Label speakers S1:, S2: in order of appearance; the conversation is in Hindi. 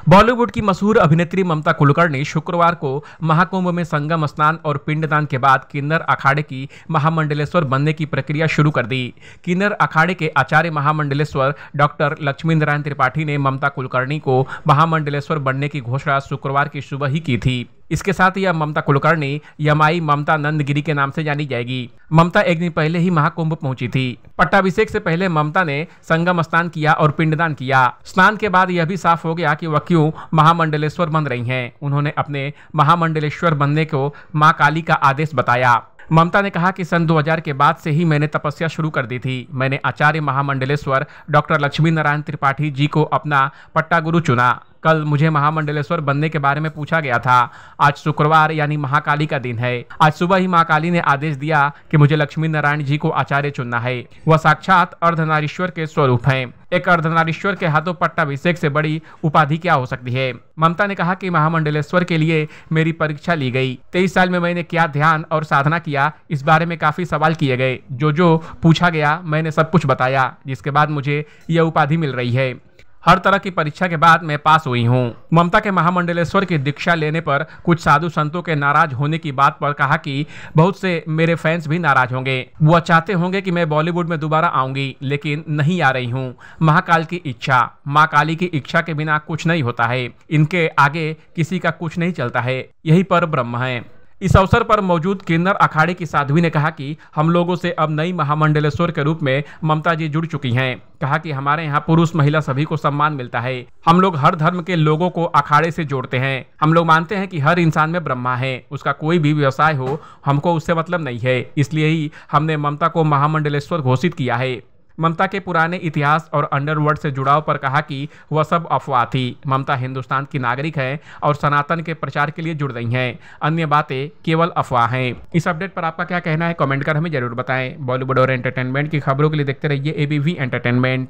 S1: बॉलीवुड की मशहूर अभिनेत्री ममता कुलकर्णी शुक्रवार को महाकुंभ में संगम स्नान और पिंडदान के बाद किन्नर अखाड़े की महामंडलेश्वर बनने की प्रक्रिया शुरू कर दी। किन्नर अखाड़े के आचार्य महामंडलेश्वर डॉक्टर लक्ष्मीनारायण त्रिपाठी ने ममता कुलकर्णी को महामंडलेश्वर बनने की घोषणा शुक्रवार की सुबह ही की थी। इसके साथ ही अब ममता कुलकर्णी यमाई ममता नंदगिरी के नाम से जानी जाएगी। ममता एक दिन पहले ही महाकुंभ पहुंची थी। पट्टाभिषेक से पहले ममता ने संगम स्नान किया और पिंडदान किया। स्नान के बाद यह भी साफ हो गया कि वह क्यों महामंडलेश्वर बन रही हैं। उन्होंने अपने महामंडलेश्वर बनने को मां काली का आदेश बताया। ममता ने कहा कि सन 2000 के बाद से ही मैंने तपस्या शुरू कर दी थी। मैंने आचार्य महामंडलेश्वर डॉक्टर लक्ष्मीनारायण त्रिपाठी जी को अपना पट्टा गुरु चुना। कल मुझे महामंडलेश्वर बनने के बारे में पूछा गया था। आज शुक्रवार यानी महाकाली का दिन है। आज सुबह ही महाकाली ने आदेश दिया कि मुझे लक्ष्मीनारायण जी को आचार्य चुनना है। वह साक्षात अर्धनारीश्वर के स्वरूप हैं। एक अर्धनारीश्वर के हाथों पट्टाभिषेक से बड़ी उपाधि क्या हो सकती है। ममता ने कहा कि महामंडलेश्वर के लिए मेरी परीक्षा ली गई। 23 साल में मैंने क्या ध्यान और साधना किया, इस बारे में काफी सवाल किए गए। जो पूछा गया मैंने सब कुछ बताया, जिसके बाद मुझे यह उपाधि मिल रही है। हर तरह की परीक्षा के बाद मैं पास हुई हूँ। ममता के महामंडलेश्वर की दीक्षा लेने पर कुछ साधु संतों के नाराज होने की बात पर कहा कि बहुत से मेरे फैंस भी नाराज होंगे। वह चाहते होंगे कि मैं बॉलीवुड में दोबारा आऊंगी, लेकिन नहीं आ रही हूँ। महाकाल की इच्छा, माँ काली की इच्छा के बिना कुछ नहीं होता है। इनके आगे किसी का कुछ नहीं चलता है। यही पर ब्रह्म है। इस अवसर पर मौजूद किन्नर अखाड़े की साध्वी ने कहा कि हम लोगों से अब नई महामंडलेश्वर के रूप में ममता जी जुड़ चुकी हैं। कहा कि हमारे यहाँ पुरुष महिला सभी को सम्मान मिलता है। हम लोग हर धर्म के लोगों को अखाड़े से जोड़ते हैं। हम लोग मानते हैं कि हर इंसान में ब्रह्मा है। उसका कोई भी व्यवसाय हो, हमको उससे मतलब नहीं है। इसलिए ही हमने ममता को महामंडलेश्वर घोषित किया है। ममता के पुराने इतिहास और अंडरवर्ल्ड से जुड़ाव पर कहा कि वह सब अफवाह थी। ममता हिंदुस्तान की नागरिक है और सनातन के प्रचार के लिए जुड़ रही हैं। अन्य बातें केवल अफवाह हैं। इस अपडेट पर आपका क्या कहना है, कमेंट कर हमें जरूर बताएं। बॉलीवुड और एंटरटेनमेंट की खबरों के लिए देखते रहिए एबीवी एंटरटेनमेंट।